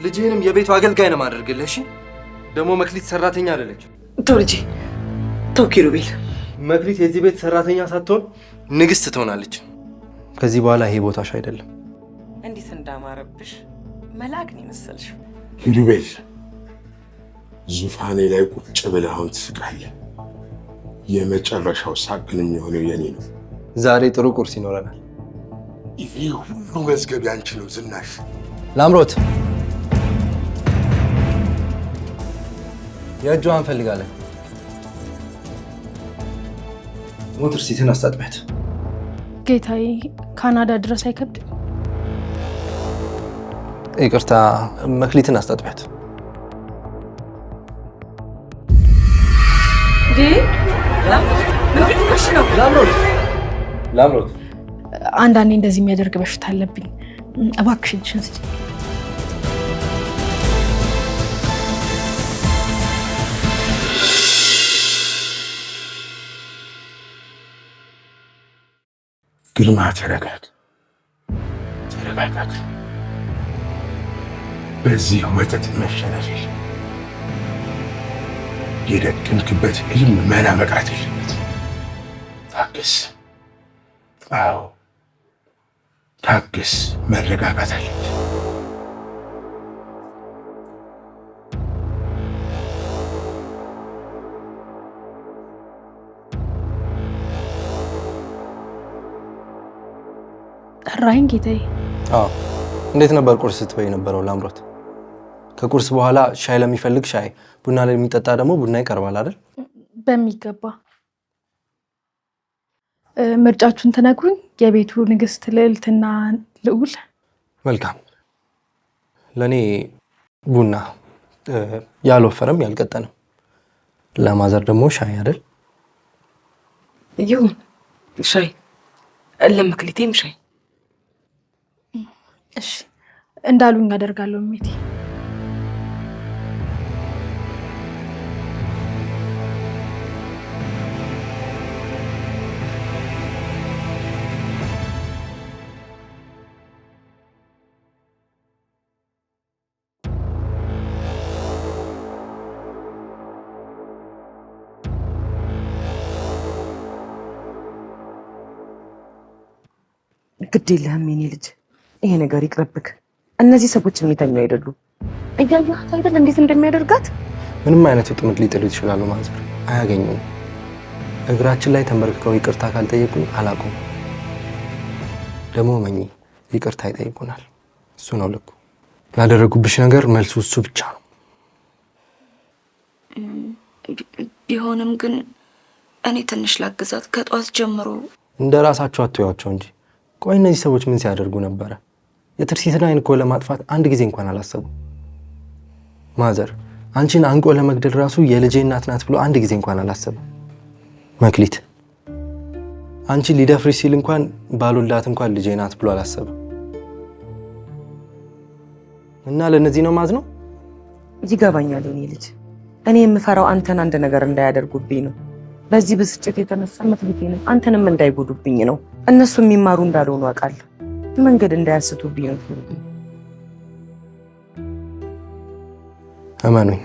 ልጄንም የቤቱ አገልጋይ ነው ማድረግልሽ። ደግሞ መክሊት ሰራተኛ አይደለች። ተው ልጄ ተው ኪሩቤል። መክሊት የዚህ ቤት ሰራተኛ ሳትሆን ንግስት ትሆናለች። ከዚህ በኋላ ይሄ ቦታሽ አይደለም። እንዴት እንዳማረብሽ መልአክ ነው መሰልሽ። ኪሩቤል ዙፋኔ ላይ ቁጭ ብለህ አሁን ትስቃለህ። የመጨረሻው ሳቅ ግን የሚሆነው የኔ ነው። ዛሬ ጥሩ ቁርስ ይኖረናል። ይሄ ሁሉ መዝገብ ያንቺ ነው ዝናሽ። ላምሮት የእጇን እንፈልጋለን። ሞተር ሲትን አስታጥቢያት። ጌታዬ ካናዳ ድረስ አይከብድም? ይቅርታ መክሊትን አስታጥቢያት። ላምሮት አንዳንዴ እንደዚህ የሚያደርግ በሽታ አለብኝ። እባክሽ እጅሽን ስጪኝ። ግርማ ተረጋጋ፣ ተረጋጋ። በዚህ ወተት መሸነፍ የለም። የደቀንክበት ህልም መና መቅረት የለበት። ታገስ። አዎ ታገስ። መረጋጋት አለበት። ጠራኸኝ ጌታዬ? አዎ። እንዴት ነበር ቁርስ ስትበይ ነበረው ላምሮት? ከቁርስ በኋላ ሻይ ለሚፈልግ ሻይ፣ ቡና ለሚጠጣ ደግሞ ቡና ይቀርባል አይደል? በሚገባ። ምርጫችሁን ተነግሩኝ። የቤቱ ንግስት ልዕልትና ልዑል። መልካም። ለኔ ቡና ያልወፈረም ያልቀጠንም፣ ለማዘር ደግሞ ሻይ አይደል? ይሁን ሻይ፣ ለመክሊቴም ሻይ። እሺ እንዳሉኝ አደርጋለሁ እሜቴ። ግድ የለህም የኔ ልጅ፣ ይሄ ነገር ይቅርብክ። እነዚህ ሰዎች የሚተኙ አይደሉም። እያየሃት አይደል እንዴት እንደሚያደርጋት? ምንም አይነት ጥምድ ሊጥሉ ይችላሉ ማዘር፣ አያገኙም። እግራችን ላይ ተንበርክከው ይቅርታ ካልጠየቁን አላቁም። ደግሞ መኝ ይቅርታ ይጠይቁናል። እሱ ነው ልኩ። ላደረጉብሽ ነገር መልሱ እሱ ብቻ ነው። ቢሆንም ግን እኔ ትንሽ ላግዛት። ከጧት ጀምሮ እንደ ራሳቸው አትያቸው እንጂ። ቆይ እነዚህ ሰዎች ምን ሲያደርጉ ነበረ? የትርሲትን አይን እኮ ለማጥፋት አንድ ጊዜ እንኳን አላሰቡ። ማዘር አንቺን አንቆ ለመግደል ራሱ የልጄ እናት ናት ብሎ አንድ ጊዜ እንኳን አላሰቡ። መክሊት አንቺን ሊደፍርሽ ሲል እንኳን ባልወልዳት እንኳን ልጄ ናት ብሎ አላሰቡ። እና ለነዚህ ነው ማዝነው። ይገባኛል የኔ ልጅ። እኔ የምፈራው አንተን አንድ ነገር እንዳያደርጉብኝ ነው። በዚህ ብስጭት የተነሳ መክሊቴንም አንተንም እንዳይጎዱብኝ ነው። እነሱ የሚማሩ እንዳልሆኑ አውቃለሁ። መንገድ እንዳያስቱብኝ ነው። እመኑኝ፣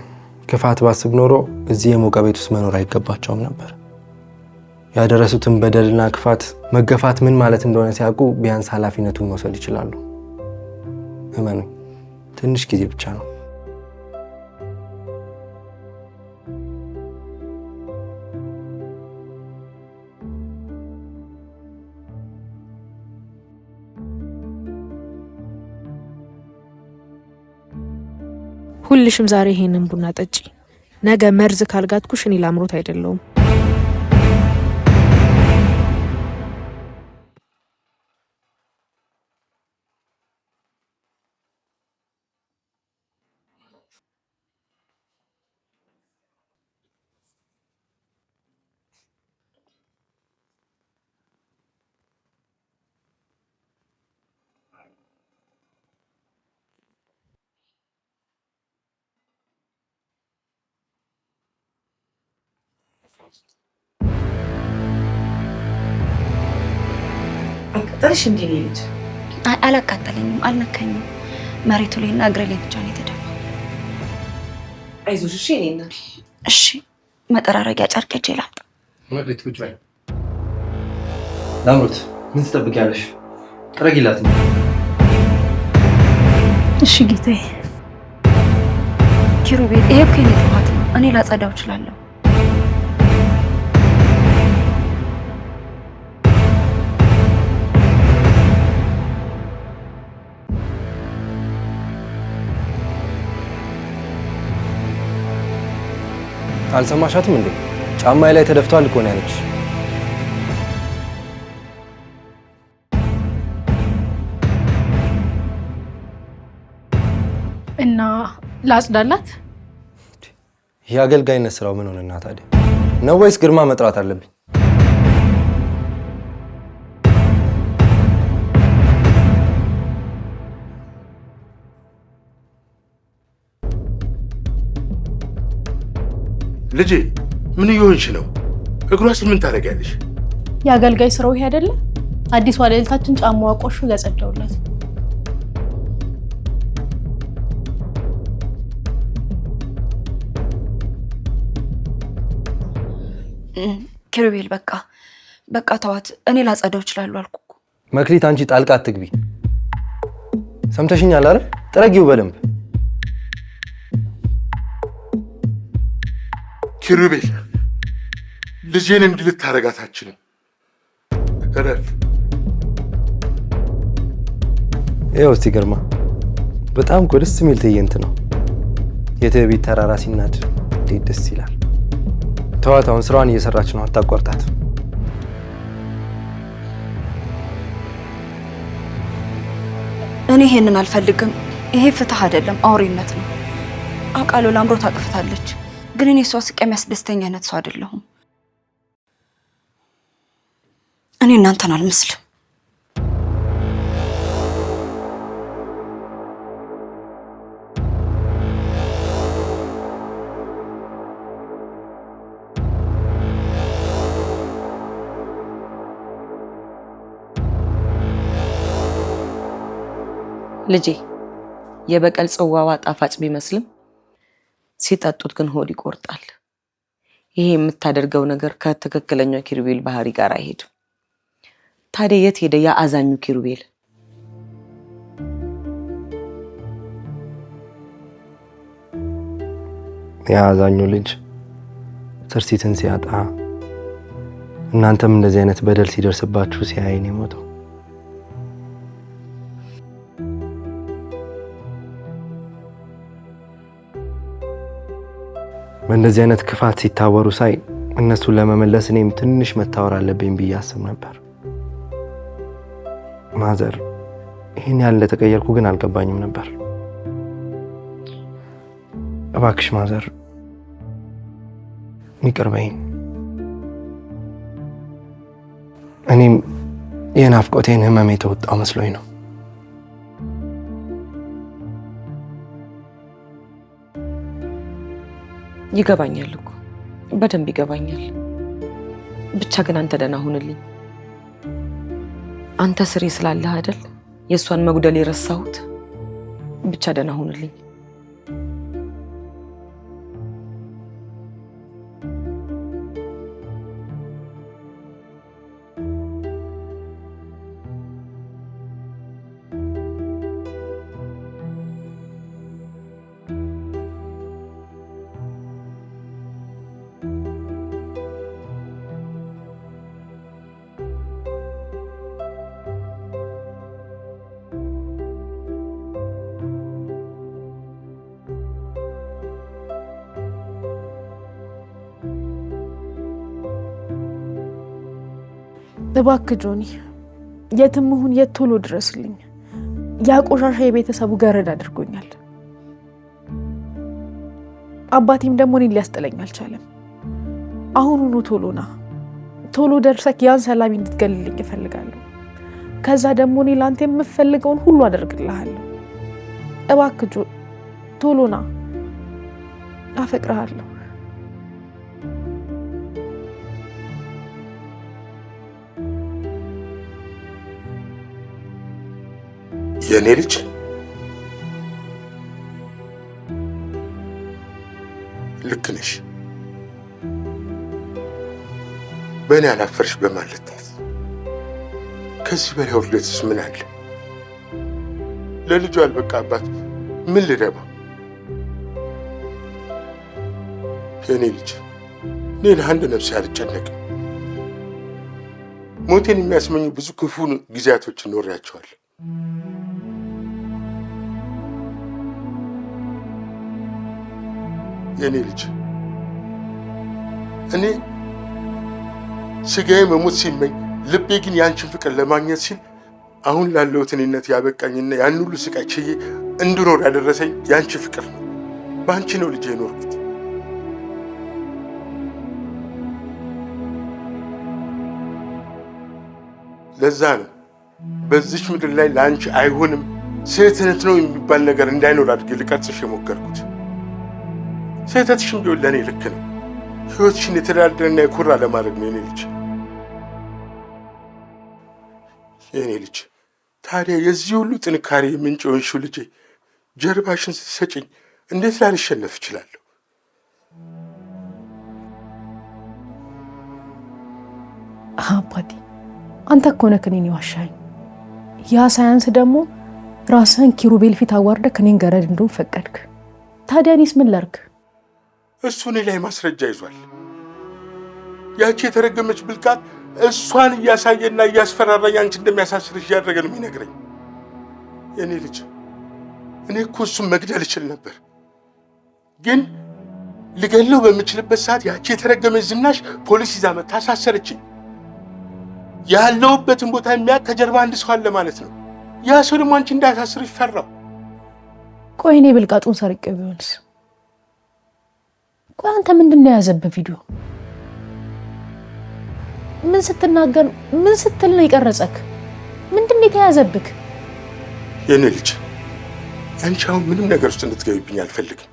ክፋት ባስብ ኖሮ እዚህ የሞቀ ቤት ውስጥ መኖር አይገባቸውም ነበር። ያደረሱትን በደልና ክፋት መገፋት ምን ማለት እንደሆነ ሲያውቁ ቢያንስ ኃላፊነቱን መውሰድ ይችላሉ። እመኑኝ፣ ትንሽ ጊዜ ብቻ ነው። ሁልሽም ዛሬ ይሄንን ቡና ጠጪ። ነገ መርዝ ካልጋትኩሽ እኔ ላምሮት አይደለሁም። አንቀጠልሽ እንዴ ልጅ? አላቃጠለኝም፣ አልነካኝም። መሬቱ ላይና እግሬ ላይ ብቻ ነው የተደፋው። አይዞሽ እሺ። እኔና እሺ መጠራረጊያ ጨርቅ እጄ ላምጣ። መቅደት ቁጭ በይ። ላምሮት ምን ትጠብቂያለሽ? ጥረጊላት። እሺ ጌታዬ። ኪሩቤል ይሄ እኮ የኔ ጥፋት ነው። እኔ ላጸዳው እችላለሁ። አልሰማሻትም እንዴ? ጫማዬ ላይ ተደፍቷል እኮ ነው ያለች። እና ላጽዳላት? የአገልጋይነት ስራው ምን ሆነና ታዲያ? ነው ወይስ ግርማ መጥራት አለብኝ? ልጄ ምን እየሆንሽ ነው? እግሯስ ምን ታደርጊያለሽ? የአገልጋይ ስራው ይሄ አይደለ? አዲስ ዋለልታችን ጫማዋ ቆሹ ያጸዳውላት። ኪሩቤል በቃ ተዋት። እኔ ላጸዳው እችላለሁ አልኩ እኮ። መክሊት አንቺ ጣልቃ አትግቢ። ሰምተሽኛል አይደል? ጥረጊው በደንብ። ኪሩቤል ልጄን እንዲህ ልታረጋት አትችልም። እረፍ። ይኸው እስቲ ግርማ፣ በጣም እኮ ደስ የሚል ትዕይንት ነው። የትዕቢት ተራራ ሲናድ እንዴት ደስ ይላል። ተዋት፣ አሁን ስራዋን እየሰራች ነው፣ አታቋርጣት። እኔ ይሄንን አልፈልግም። ይሄ ፍትህ አይደለም፣ አውሬነት ነው። አውቃለሁ ላምሮት አጥፍታለች፣ ግን እኔ እሷ ስቅ የሚያስደስተኝ አይነት ሰው አይደለሁም። እኔ እናንተን አልመስልም። ልጄ የበቀል ጽዋዋ ጣፋጭ ቢመስልም ሲጠጡት ግን ሆድ ይቆርጣል። ይሄ የምታደርገው ነገር ከትክክለኛው ኪሩቤል ባህሪ ጋር አይሄድም። ታዲያ የት ሄደ ያ አዛኙ ኪሩቤል? ያ አዛኙ ልጅ ትርሲትን ሲያጣ፣ እናንተም እንደዚህ አይነት በደል ሲደርስባችሁ ሲያይ ነው የሞተው። በእንደዚህ አይነት ክፋት ሲታወሩ ሳይ እነሱን ለመመለስ እኔም ትንሽ መታወር አለብኝ ብዬ አስብ ነበር። ማዘር ይህን ያህል እንደተቀየርኩ ግን አልገባኝም ነበር። እባክሽ ማዘር ይቅር በይኝ። እኔም የናፍቆቴን ህመም የተወጣው መስሎኝ ነው። ይገባኛል እኮ በደንብ ይገባኛል። ብቻ ግን አንተ ደህና ሁንልኝ። አንተ ስሬ ስላለህ አይደል የእሷን መጉደል የረሳሁት። ብቻ ደህና ሁንልኝ። እባክህ ጆኒ፣ የትም ይሁን የት ቶሎ ድረስልኝ። ያ ቆሻሻ የቤተሰቡ ገረድ አድርጎኛል። አባቴም ደግሞ እኔን ሊያስጥለኝ አልቻለም። አሁኑኑ ቶሎ ና፣ ቶሎ ደርሰክ ያን ሰላቢ እንድትገልልኝ እፈልጋለሁ። ከዛ ደግሞ እኔ ላንተ የምፈልገውን ሁሉ አደርግልሃለሁ። እባክህ ጆኒ ቶሎ ና፣ አፈቅርሃለሁ። የኔ ልጅ ልክ ነሽ። በእኔ አላፈርሽ በማለት ከዚህ በላይ ውርደትስ ምን አለ? ለልጁ አልበቃ አባት ምን ልደባ? የእኔ ልጅ እኔ ለአንድ ነፍሴ አልጨነቅም። ሞቴን የሚያስመኙ ብዙ ክፉ ጊዜያቶች ኖሬያቸዋል። የእኔ ልጅ እኔ ስጋዬ መሞት ሲመኝ ልቤ ግን ያንቺን ፍቅር ለማግኘት ሲል አሁን ላለሁት እኔነት ያበቃኝና ያን ሁሉ ስቃይ ችዬ እንድኖር ያደረሰኝ ያንቺ ፍቅር ነው። በአንቺ ነው ልጄ የኖርኩት። ለዛ ነው በዚች ምድር ላይ ለአንቺ አይሆንም ስህተት ነው የሚባል ነገር እንዳይኖር አድርጌ ልቀርጽሽ የሞከርኩት። ስህተትሽም ቢሆን ለእኔ ልክ ነው። ሕይወትሽን የተዳደረና የኮራ ለማድረግ ነው የኔ ልጅ። የኔ ልጅ ታዲያ የዚህ ሁሉ ጥንካሬ ምንጭ የሆንሽው ልጄ ጀርባሽን ስትሰጪኝ እንዴት ላልሸነፍ እችላለሁ? አባቴ አንተ እኮ ነህ እኔን የዋሻኝ። ያ ሳያንስ ደግሞ ራስህን ኪሩቤል ፊት አዋርደህ እኔን ገረድ እንደሆን ፈቀድክ። ታዲያ እኔስ ምን ላድርግ? እሱ እኔ ላይ ማስረጃ ይዟል። ያቺ የተረገመች ብልቃጥ እሷን እያሳየና እያስፈራራኝ አንቺ እንደሚያሳስርሽ እያደረገ ነው የሚነግረኝ። የኔ ልጅ እኔ እኮ እሱን መግደል እችል ነበር፣ ግን ልገለው በምችልበት ሰዓት ያቺ የተረገመች ዝናሽ ፖሊስ ይዛ መታ አሳሰረችኝ። ያለሁበትን ቦታ የሚያውቅ ከጀርባ አንድ ሰው አለ ማለት ነው። ያ ሰው ደግሞ አንቺ እንዳያሳስርሽ ፈራው። ቆይ እኔ ብልቃጡን ሰርቄው ቢሆንስ? ቆይ አንተ ምንድን ነው የያዘብህ ቪዲዮ? ምን ስትናገር ምን ስትል ነው የቀረጸክ? ምንድን ነው የተያዘብክ? የኔ ልጅ አንቺ አሁን ምንም ነገር ውስጥ እንድትገቢብኝ አልፈልግም።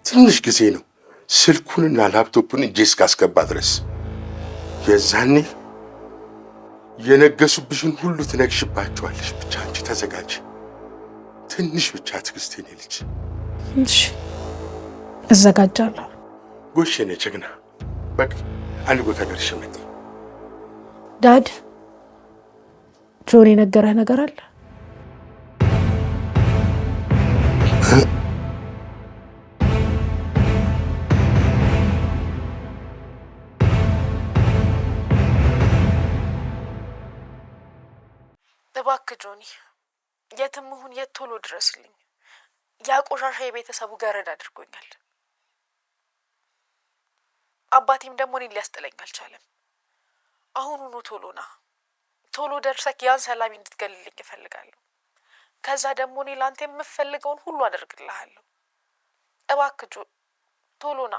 ትንሽ ጊዜ ነው ስልኩንና ላፕቶፑን እጄ እስካስገባ ድረስ። የዛኔ የነገሱብሽን ሁሉ ትነግሽባቸዋለሽ። ብቻ አንቺ ተዘጋጅ። ትንሽ ብቻ ትዕግስት የኔ ልጅ። እሺ እዘጋጃለሁ። ጎሽ የኔ ጀግና። በቃ አንድ ቦታ ደርሼ መጣሁ። ዳድ ጆን የነገረህ ነገር አለ? እባክህ ጆኒ የትም ይሁን የት ቶሎ ድረስልኝ። ያ ቆሻሻ የቤተሰቡ ገረድ አድርጎኛል። አባቴም ደግሞ እኔን ሊያስጥለኝ አልቻለም። አሁኑኑ ቶሎ ና፣ ቶሎ ደርሰክ ያን ሰላቢ እንድትገልልኝ እፈልጋለሁ። ከዛ ደግሞ እኔ ላንተ የምፈልገውን ሁሉ አደርግልሃለሁ። እባክህ ጆ ቶሎ ና፣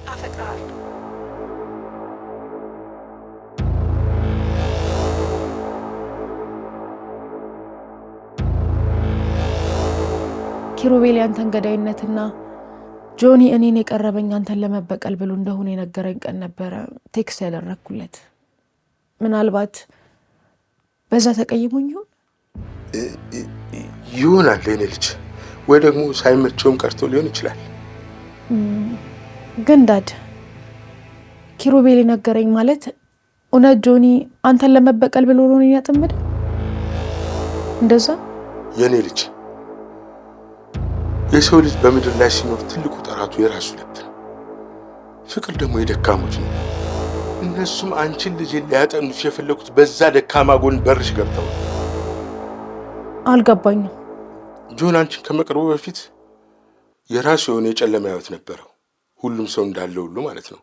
አፈቅርሃለሁ። ኪሩቤል ያንተን ገዳይነትና ጆኒ እኔን የቀረበኝ አንተን ለመበቀል ብሎ እንደሆነ የነገረኝ ቀን ነበረ ቴክስት ያደረኩለት። ምናልባት በዛ ተቀይሞኝ ይሆናል የኔ ልጅ፣ ወይ ደግሞ ሳይመቸውም ቀርቶ ሊሆን ይችላል። ግን ዳድ ኪሩቤል የነገረኝ ማለት እውነት ጆኒ አንተን ለመበቀል ብሎ ነው ያጠመደ? እንደዛ የኔ ልጅ የሰው ልጅ በምድር ላይ ሲኖር ትልቁ ጠራቱ የራሱ ልብ ነው። ፍቅር ደግሞ የደካሞች ነው። እነሱም አንቺን ልጅ ሊያጠኑት የፈለጉት በዛ ደካማ ጎን በርሽ ገብተው። አልገባኝም። ጆን አንቺን ከመቅረቡ በፊት የራሱ የሆነ የጨለማ ህይወት ነበረው። ሁሉም ሰው እንዳለ ሁሉ ማለት ነው።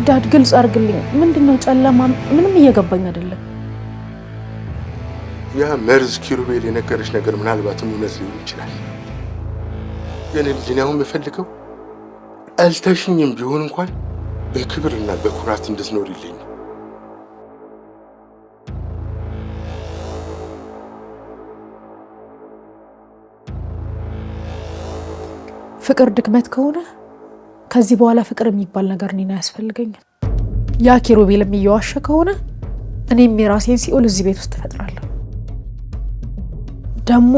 ዳድ ግልጽ አድርግልኝ። ምንድነው ጨለማ? ምንም እየገባኝ አይደለም። ያ መርዝ ኪሩቤል የነገረሽ ነገር ምናልባትም እውነት ሊሆን ይችላል። የኔ ልጅ ነው የምፈልገው አልተሽኝም ቢሆን እንኳን በክብርና በኩራት እንድትኖሪልኝ። ፍቅር ድክመት ከሆነ ከዚህ በኋላ ፍቅር የሚባል ነገር እኔን አያስፈልገኝም። ያ ኪሩቤልም እየዋሸ ከሆነ እኔም የራሴን ሲኦል እዚህ ቤት ውስጥ እፈጥራለሁ። ደግሞ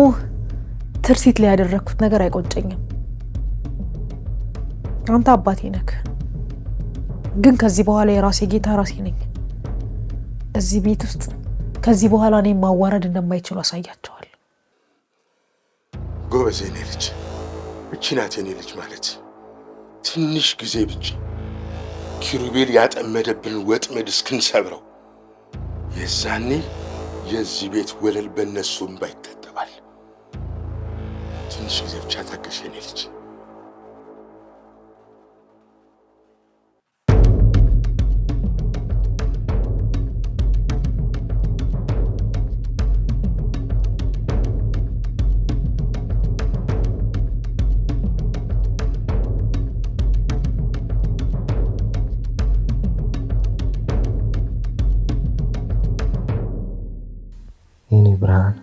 ትርሲት ላይ ያደረኩት ነገር አይቆጨኝም። አንተ አባቴ ነህ፣ ግን ከዚህ በኋላ የራሴ ጌታ ራሴ ነኝ። እዚህ ቤት ውስጥ ከዚህ በኋላ እኔ ማዋረድ እንደማይችሉ አሳያቸዋለሁ። ጎበዝ የኔ ልጅ፣ እቺ ናት የኔ ልጅ ማለት። ትንሽ ጊዜ ብቻ ኪሩቤል ያጠመደብን ወጥመድ እስክንሰብረው የዛኔ የዚህ ቤት ወለል በእነሱ እንባ ይታጠባል። ትንሽ ጊዜ ብቻ ታገሽ የኔ ልጅ። የኔ ብርሃን፣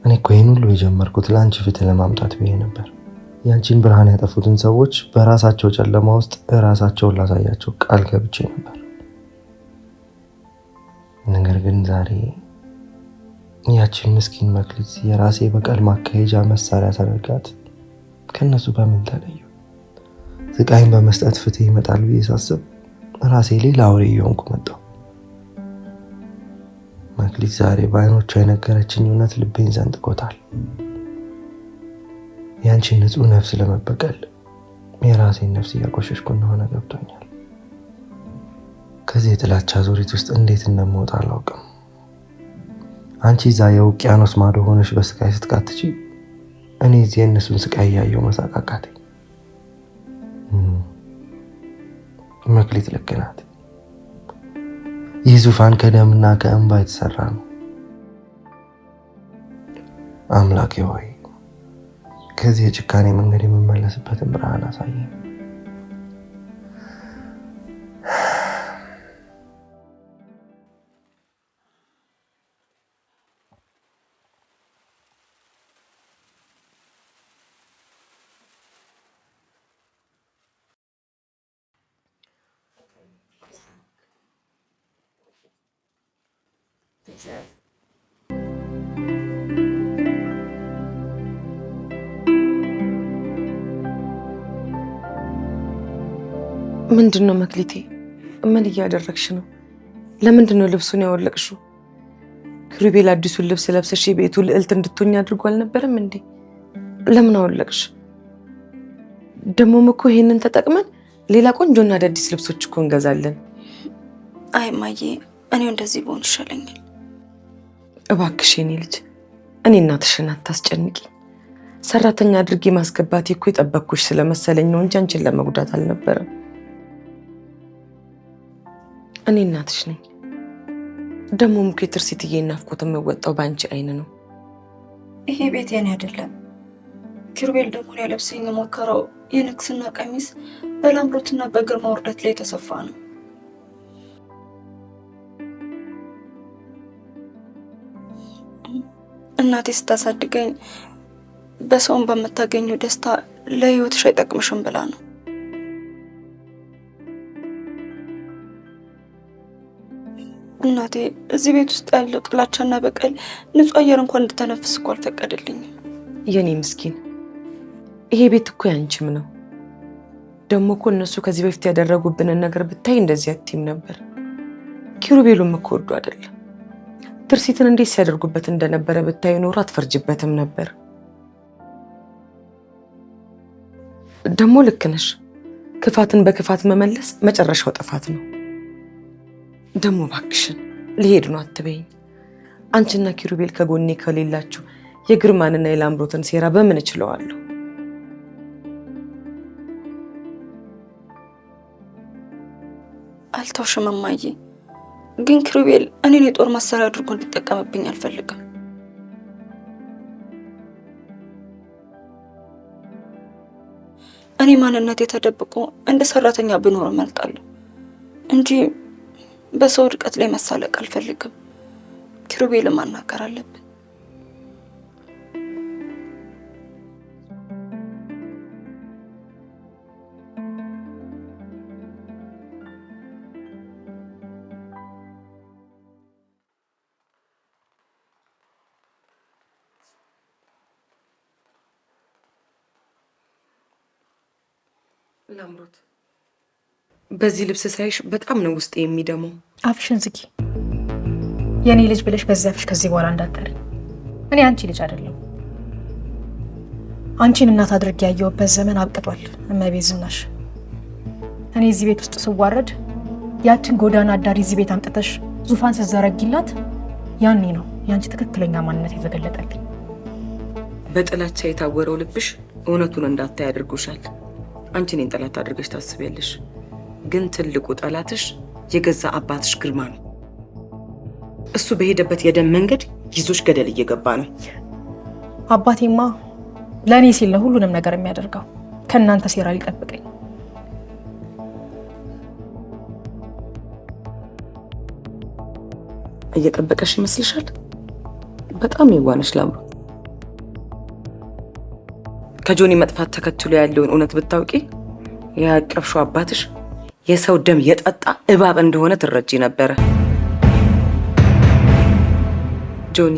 እኔ እኮ ይህን ሁሉ የጀመርኩት ለአንቺ ፍትህ ለማምጣት ብዬ ነበር። የአንቺን ብርሃን ያጠፉትን ሰዎች በራሳቸው ጨለማ ውስጥ ራሳቸውን ላሳያቸው ቃል ገብቼ ነበር። ነገር ግን ዛሬ ያቺን ምስኪን መክሊት የራሴ በቀል ማካሄጃ መሳሪያ ተደርጋት ከነሱ በምን ተለዩ? ስቃይን በመስጠት ፍትህ ይመጣል ብዬ ሳስብ ራሴ ሌላ አውሬ እየሆንኩ መጣሁ። መክሊት ዛሬ በዓይኖቿ የነገረችኝ እውነት ልቤን ሰንጥቆታል። ያንቺን ንጹህ ነፍስ ለመበቀል የራሴን ነፍስ እያቆሸሽኩ እንደሆነ ገብቶኛል። ከዚህ የጥላቻ ዙሪት ውስጥ እንዴት እንደምወጣ አላውቅም። አንቺ እዛ የውቅያኖስ ማዶ ሆነሽ በስቃይ ስትቃትቺ፣ እኔ እዚህ የእነሱን ስቃይ እያየሁ መሳቅ አቃተኝ። መክሊት ልክ ናት። ይህ ዙፋን ከደምና ከእንባ የተሰራ ነው። አምላኬ ሆይ ከዚህ የጭካኔ መንገድ የምመለስበትን ብርሃን አሳየኝ። ምንድን ነው መክሊቴ? ምን እያደረግሽ ነው? ለምንድን ነው ልብሱን ያወለቅሽው? ኪሩቤል አዲሱን ልብስ ለብሰሽ የቤቱ ልዕልት እንድትሆኝ አድርጎ አልነበረም እንዴ? ለምን አወለቅሽ? ደግሞም እኮ ይሄንን ተጠቅመን ሌላ ቆንጆና አዳዲስ ልብሶች እኮ እንገዛለን። አይ እማዬ፣ እኔው እንደዚህ ብሆን ይሻለኛል። እባክሽ የኔ ልጅ፣ እኔ እናትሽን አታስጨንቂ። ሰራተኛ አድርጌ ማስገባቴ እኮ የጠበቅኩሽ ስለመሰለኝ ነው እንጂ አንቺን ለመጉዳት አልነበረም። እኔ እናትሽ ነኝ። ደግሞም እኮ የትርሲትዬ ናፍቆት የምወጣው በአንቺ አይን ነው። ይሄ ቤት የኔ አይደለም። ኪሩቤል ደግሞ ሊያለብሰኝ የሞከረው የንግስና ቀሚስ በላምሮትና በግርማ ውርደት ላይ የተሰፋ ነው። እናቴ ስታሳድገኝ በሰውን በምታገኘው ደስታ ለህይወትሽ አይጠቅምሽም ብላ ነው። እናቴ እዚህ ቤት ውስጥ ያለው ጥላቻና በቀል ንጹህ አየር እንኳን እንድተነፍስ እኮ አልፈቀደልኝም። የኔ ምስኪን፣ ይሄ ቤት እኮ ያንቺም ነው። ደግሞ እኮ እነሱ ከዚህ በፊት ያደረጉብንን ነገር ብታይ እንደዚህ አትይም ነበር። ኪሩቤሉም እኮ ወዶ አይደለም። ትርሲትን እንዴት ሲያደርጉበት እንደነበረ ብታይ ኖሮ አትፈርጅበትም ነበር። ደግሞ ልክ ነሽ። ክፋትን በክፋት መመለስ መጨረሻው ጥፋት ነው። ደግሞ እባክሽን ሊሄድ ነው አትበይኝ። አንቺና ኪሩቤል ከጎኔ ከሌላችሁ የግርማንና የላምሮትን ሴራ በምን እችለዋለሁ? አልተውሽም እማዬ፣ ግን ኪሩቤል እኔን የጦር መሳሪያ አድርጎ እንዲጠቀምብኝ አልፈልግም። እኔ ማንነቴ ተደብቆ እንደ ሰራተኛ ብኖር እመርጣለሁ እንጂ በሰው ውድቀት ላይ መሳለቅ አልፈልግም። ኪሩቤልን ማናገር አለብን። ላምሮት በዚህ ልብስ ሳይሽ በጣም ነው ውስጥ የሚደመው። አፍሽን ዝጊ። የኔ ልጅ ብለሽ በዚህ አፍሽ ከዚህ በኋላ እንዳትጠሪ። እኔ አንቺ ልጅ አይደለሁ። አንቺን እናት አድርጌ ያየሁበት ዘመን አብቅቷል። እመቤት ዝናሽ፣ እኔ እዚህ ቤት ውስጥ ስዋረድ ያችን ጎዳና አዳሪ እዚህ ቤት አምጥተሽ ዙፋን ስትዘረጊላት ያኔ ነው ያንቺ ትክክለኛ ማንነት የተገለጠልኝ። በጥላቻ የታወረው ልብሽ እውነቱን እንዳታይ አድርጎሻል። አንቺ እኔን ጠላት አድርገሽ ታስቢያለሽ፣ ግን ትልቁ ጠላትሽ የገዛ አባትሽ ግርማ ነው። እሱ በሄደበት የደም መንገድ ይዞሽ ገደል እየገባ ነው። አባቴማ ለእኔ ሲል ነው ሁሉንም ነገር የሚያደርገው፣ ከእናንተ ሴራ ሊጠብቀኝ። እየጠበቀሽ ይመስልሻል? በጣም የዋነሽ ላምሮት። ከጆኒ መጥፋት ተከትሎ ያለውን እውነት ብታውቂ ያቀፍሽው አባትሽ የሰው ደም የጠጣ እባብ እንደሆነ ትረጂ ነበረ። ጆኒ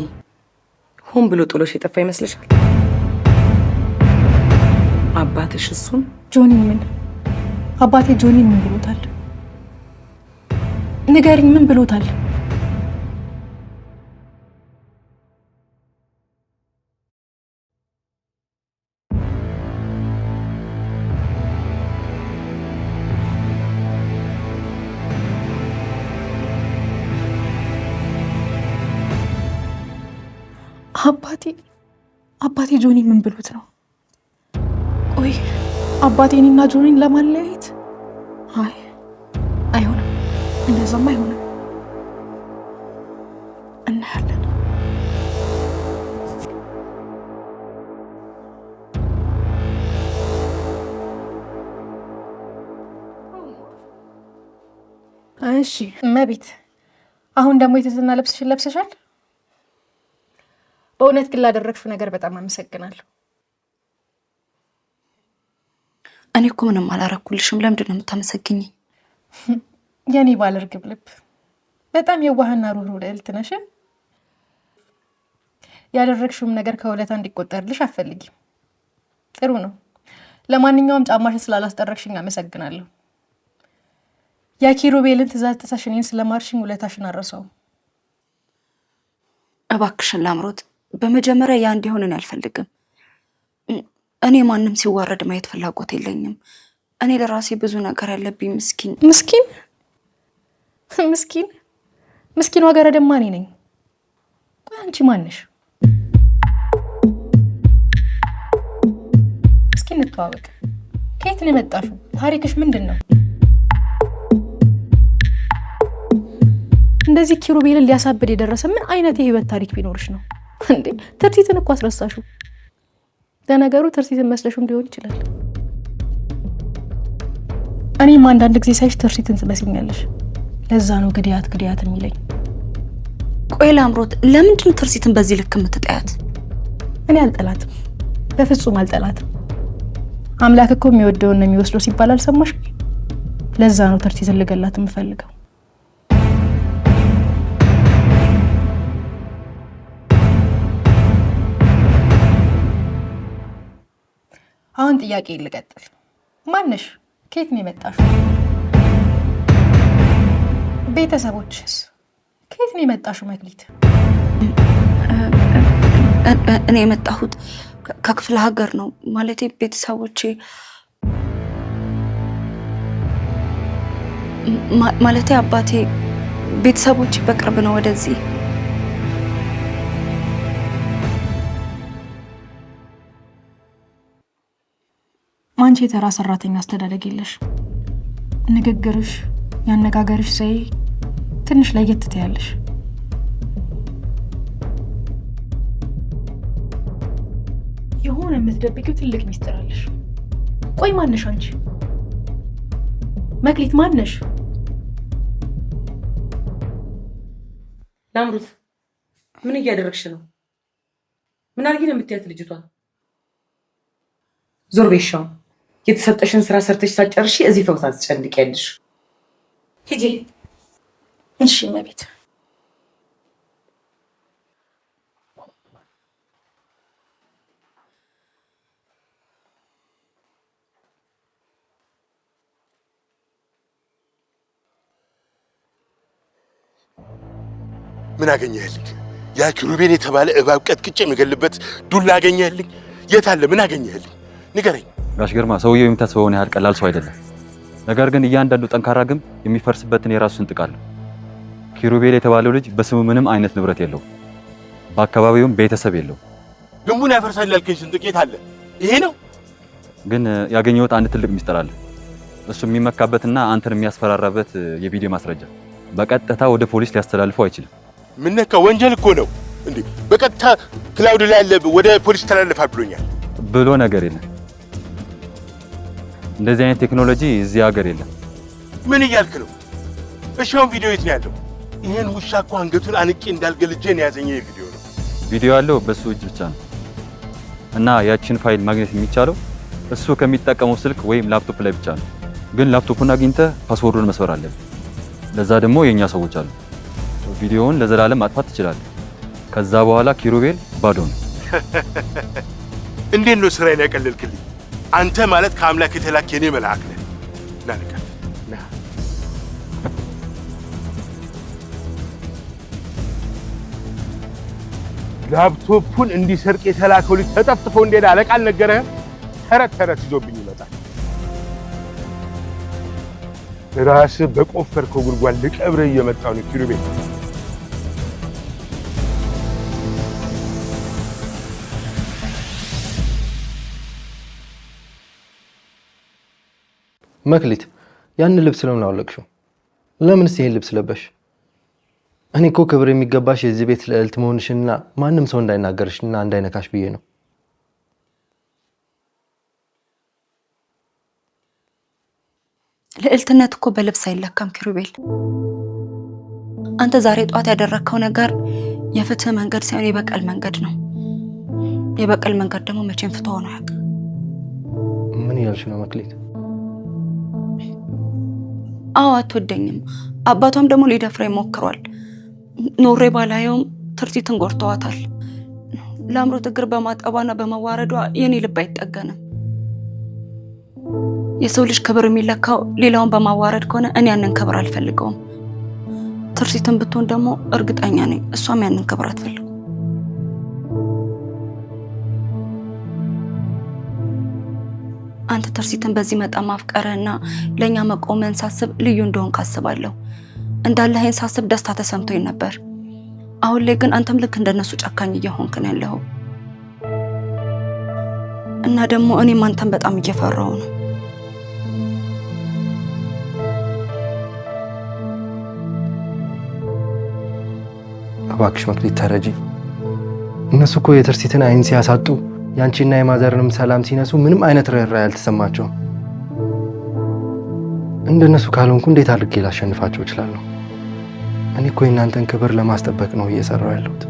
ሆን ብሎ ጥሎሽ የጠፋ ይመስልሻል? አባትሽ እሱን ጆኒ ምን አባቴ ጆኒ ምን ብሎታል? ንገሪኝ፣ ምን ብሎታል? አባቴ ጆኒ ምን ብሎት ነው? ቆይ አባቴ እኔና ጆኒን ለማለያየት? አይ አይሆንም፣ እንደዛም አይሆንም። እናያለን። እሺ እመቤት፣ አሁን ደግሞ የትህትና ልብስሽን ለብሰሻል። በእውነት ግን ላደረግሽው ነገር በጣም አመሰግናለሁ። እኔ እኮ ምንም አላረኩልሽም። ለምንድን ነው የምታመሰግኝ? የኔ ባለርግብ ልብ፣ በጣም የዋህና ሩህሩህ ልዕልት ነሽ። ያደረግሽውም ነገር ከውለታ እንዲቆጠርልሽ አትፈልጊም። ጥሩ ነው። ለማንኛውም ጫማሽን ስላላስጠረግሽኝ አመሰግናለሁ። የኪሩቤልን ትእዛዝ ጥሰሽ እኔን ስለማርሽኝ ውለታሽን አልረሳውም። እባክሽን ላምሮት፣ በመጀመሪያ ያ እንዲሆን እኔ አልፈልግም። እኔ ማንም ሲዋረድ ማየት ፍላጎት የለኝም። እኔ ለራሴ ብዙ ነገር ያለብኝ ምስኪን ዋገረ ደማ እኔ ነኝ። ቆይ አንቺ ማነሽ? እስኪ እንተዋወቅ። ከየት ነው የመጣሽው? ታሪክሽ ምንድን ነው? እንደዚህ ኪሩቤልን ሊያሳብድ የደረሰ ምን አይነት የህይወት ታሪክ ቢኖርሽ ነው እንዴ? ትርሲትን እኮ አስረሳሹ። ለነገሩ ትርሲትን መስለሹም ሊሆን ይችላል። እኔም አንዳንድ ጊዜ ሳይሽ ትርሲትን ትመስኛለሽ። ለዛ ነው ግድያት የሚለኝ። ቆይ ላምሮት፣ ለምንድን ነው ትርሲትን በዚህ ልክ የምትጠያት? እኔ አልጠላትም፣ በፍጹም አልጠላትም። አምላክ እኮ የሚወደውን ነው የሚወስደው ሲባል አልሰማሽ? ለዛ ነው ትርሲትን ልገላት የምፈልገው። አሁን ጥያቄ ልቀጥል። ማነሽ? ከየት ነው የመጣሽው? ቤተሰቦችስ? ከየት ነው የመጣሽው? መክሊት፣ እኔ የመጣሁት ከክፍለ ሀገር ነው። ማለቴ ቤተሰቦቼ ማለቴ አባቴ ቤተሰቦቼ በቅርብ ነው ወደዚህ። አንቺ የተራ ሰራተኛ አስተዳደግ የለሽ። ንግግርሽ፣ ያነጋገርሽ ዘዬ ትንሽ ለየት ትያለሽ። የሆነ የምትደብቂው ትልቅ ሚስጥር አለሽ። ቆይ ማነሽ አንቺ? መክሊት ማነሽ? ላምሮት፣ ምን እያደረግሽ ነው? ምን አድርጊ ነው የምትያት ልጅቷን? ዞር ቤሻው። የተሰጠሽን ስራ ሰርተሽ ሳትጨርሺ እዚህ ፈውስ አትጨንቂያለሽ። ሂጂ። እሺ እመቤት። ምን አገኘህልኝ? ያ ኪሩቤል የተባለ እባብ ቀጥቅጬ የምገልበት ዱላ አገኘህልኝ? የት አለ? ምን አገኘህልኝ? ንገረኝ። ጋሽ ግርማ ሰውየው የሚታስበውን ያህል ቀላል ሰው አይደለም። ነገር ግን እያንዳንዱ ጠንካራ ግንብ የሚፈርስበትን የራሱ ስንጥቅ አለው። ኪሩቤል የተባለው ልጅ በስሙ ምንም አይነት ንብረት የለውም። በአካባቢውም ቤተሰብ የለውም። ግንቡን ያፈርሳል ያልከኝ ስንጥቅ የት አለ? ይሄ ነው። ግን ያገኘሁት አንድ ትልቅ ሚስጥር አለ። እሱ የሚመካበትና አንተን የሚያስፈራራበት የቪዲዮ ማስረጃ። በቀጥታ ወደ ፖሊስ ሊያስተላልፈው አይችልም። ምን ነካ? ወንጀል እኮ ነው እንዴ! በቀጥታ ክላውድ ላይ ያለ ወደ ፖሊስ ተላልፋል ብሎኛል። ብሎ ነገር የለም። እንደዚህ አይነት ቴክኖሎጂ እዚህ ሀገር የለም። ምን እያልክ ነው? እሺ አሁን ቪዲዮ የት ነው ያለው? ይሄን ውሻ እኮ አንገቱን አንቄ እንዳልገልጄ ነው ያዘኝ። ይሄ ቪዲዮ ነው። ቪዲዮ ያለው በሱ እጅ ብቻ ነው እና ያችን ፋይል ማግኘት የሚቻለው እሱ ከሚጠቀመው ስልክ ወይም ላፕቶፕ ላይ ብቻ ነው። ግን ላፕቶፑን አግኝተህ ፓስወርዱን መስበር አለብህ። ለዛ ደግሞ የኛ ሰዎች አሉ። ቪዲዮውን ለዘላለም ማጥፋት ትችላለህ። ከዛ በኋላ ኪሩቤል ባዶ ነው። እንዴት ነው ስራዬን ያቀለልክልኝ? አንተ ማለት ከአምላክ የተላክ የኔ መልአክ ነህ። ና ንቀር ና። ላፕቶፑን እንዲሰርቅ የተላከው ልጅ ተጠፍጥፎ እንደሄደ አለቃ አልነገረህም? ተረት ይዞብኝ ይመጣል። ራስህ በቆፈርከው ጉድጓድ ልቀብርህ እየመጣሁ ነው ኪሩቤል። መክሊት ያን ልብስ ለምን አወለቅሽው? ለምንስ ይሄን ልብስ ለበሽ? እኔ እኮ ክብር የሚገባሽ የዚህ ቤት ልዕልት መሆንሽና ማንም ሰው እንዳይናገርሽና እንዳይነካሽ ብዬ ነው። ልዕልትነት እኮ በልብስ አይለካም ኪሩቤል። አንተ ዛሬ ጧት ያደረግከው ነገር የፍትህ መንገድ ሳይሆን የበቀል መንገድ ነው። የበቀል መንገድ ደግሞ መቼም ፍትህ ሆኖ አያውቅም። ምን እያልሽ ነው መክሊት? አዎ አትወደኝም። አባቷም ደግሞ ሊደፍረኝ ሞክሯል። ኖሬ ባላየውም ትርሲትን ጎርተዋታል። ለአምሮት እግር በማጠቧና በመዋረዷ የኔ ልብ አይጠገንም። የሰው ልጅ ክብር የሚለካው ሌላውን በማዋረድ ከሆነ እኔ ያንን ክብር አልፈልገውም። ትርሲትን ብትሆን ደግሞ እርግጠኛ ነኝ እሷም ያንን ክብር አትፈልገው። አንተ ትርሲትን በዚህ መጠን ማፍቀርህና ለእኛ መቆምህን ሳስብ ልዩ እንደሆንክ አስባለሁ። እንዳለህን ሳስብ ደስታ ተሰምቶኝ ነበር። አሁን ላይ ግን አንተም ልክ እንደነሱ ጨካኝ እየሆንክ ነው ያለኸው እና ደግሞ እኔም አንተም በጣም እየፈራሁ ነው። እባክሽ መክሊት ተረጂ። እነሱ እኮ የትርሲትን አይን ሲያሳጡ ያንቺና የማዘርንም ሰላም ሲነሱ ምንም አይነት ርኅራኄ አልተሰማቸውም። እንደነሱ ካልሆንኩ እንዴት አድርጌ ላሸንፋቸው እችላለሁ? እኔ እኮ የእናንተን ክብር ለማስጠበቅ ነው እየሰራሁ ያለሁት።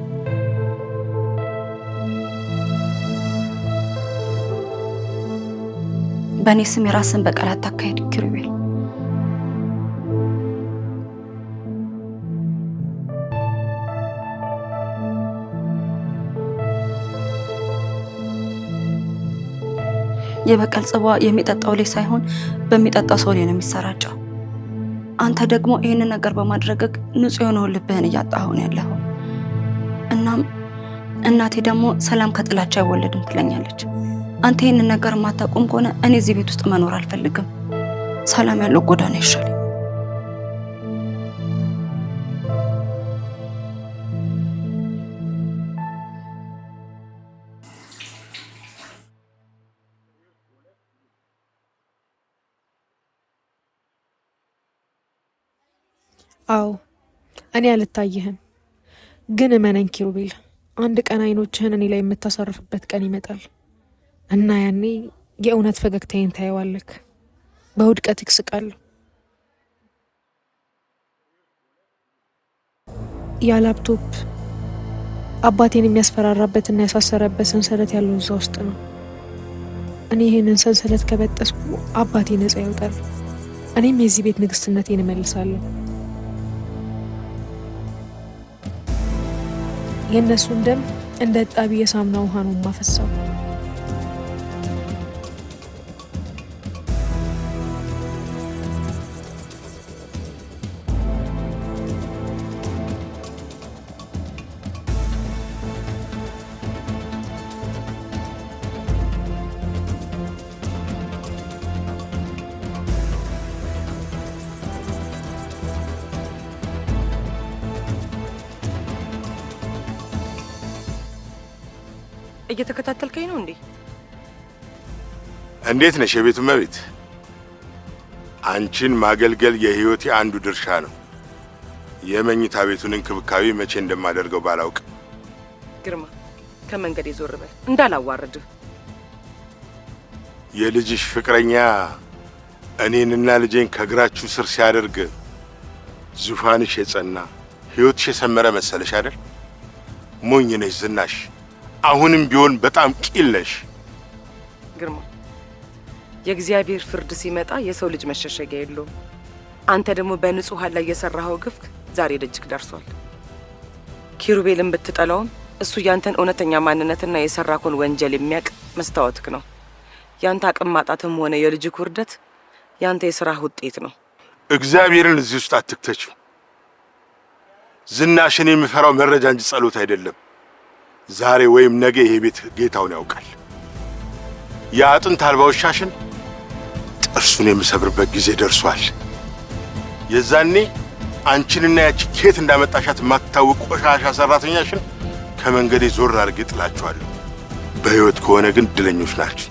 በእኔ ስም የራስን በቀል አታካሄድ ኪሩቤል። የበቀል ጽዋ የሚጠጣው ላይ ሳይሆን በሚጠጣው ሰው ላይ ነው የሚሰራጨው። አንተ ደግሞ ይህንን ነገር በማድረግ ንጹህ የሆነውን ልብህን እያጣኸው ነው ያለኸው። እናም እናቴ ደግሞ ሰላም ከጥላቻ አይወለድም ትለኛለች። አንተ ይህንን ነገር የማታቆም ከሆነ እኔ እዚህ ቤት ውስጥ መኖር አልፈልግም። ሰላም ያለው ጎዳና ይሻለኝ። አዎ እኔ አልታየህም፣ ግን እመነኝ ኪሩቤል፣ አንድ ቀን አይኖችህን እኔ ላይ የምታሳርፍበት ቀን ይመጣል እና ያኔ የእውነት ፈገግታዬን ታየዋለክ። በውድቀት ይስቃለሁ። ያ ላፕቶፕ አባቴን የሚያስፈራራበትና ያሳሰረበት ሰንሰለት ያለው እዛ ውስጥ ነው። እኔ ይህንን ሰንሰለት ከበጠስኩ አባቴ ነጻ ይወጣል። እኔም የዚህ ቤት ንግስትነቴን እመልሳለሁ። የእነሱን ደም እንደ ጣቢ የሳሙና ውሃ ነው የማፈሳው። እየተከታተልከኝ ነው እንዴ? እንዴት ነሽ የቤቱ እመቤት? አንቺን ማገልገል የህይወቴ አንዱ ድርሻ ነው። የመኝታ ቤቱን እንክብካቤ መቼ እንደማደርገው ባላውቅ። ግርማ ከመንገድ ይዞር በል እንዳላዋርድህ። የልጅሽ ፍቅረኛ እኔንና ልጄን ከእግራችሁ ስር ሲያደርግ ዙፋንሽ የጸና ህይወትሽ የሰመረ መሰለሽ አይደል? ሞኝ ነሽ ዝናሽ። አሁንም ቢሆን በጣም ቂል ነሽ። ግርማ የእግዚአብሔር ፍርድ ሲመጣ የሰው ልጅ መሸሸጊያ የለውም። አንተ ደግሞ በንጹሃን ላይ የሰራኸው ግፍ ዛሬ ደጅክ ደርሷል። ኪሩቤልን ብትጠላውም እሱ ያንተን እውነተኛ ማንነትና የሰራከውን ወንጀል የሚያውቅ መስታወትክ ነው። ያንተ አቅም ማጣትም ሆነ የልጅክ ውርደት ያንተ የሥራህ ውጤት ነው። እግዚአብሔርን እዚህ ውስጥ አትክተችው። ዝናሽን የሚፈራው መረጃ እንጂ ጸሎት አይደለም። ዛሬ ወይም ነገ ይሄ ቤት ጌታውን ያውቃል። የአጥንት አልባ ውሻሽን ጥርሱን የምሰብርበት ጊዜ ደርሷል። የዛኔ አንቺንና ያቺ ኬት እንዳመጣሻት የማትታወቅ ቆሻሻ ሰራተኛሽን ከመንገዴ ዞር አድርጌ ጥላችኋለሁ። በሕይወት ከሆነ ግን እድለኞች ናችሁ።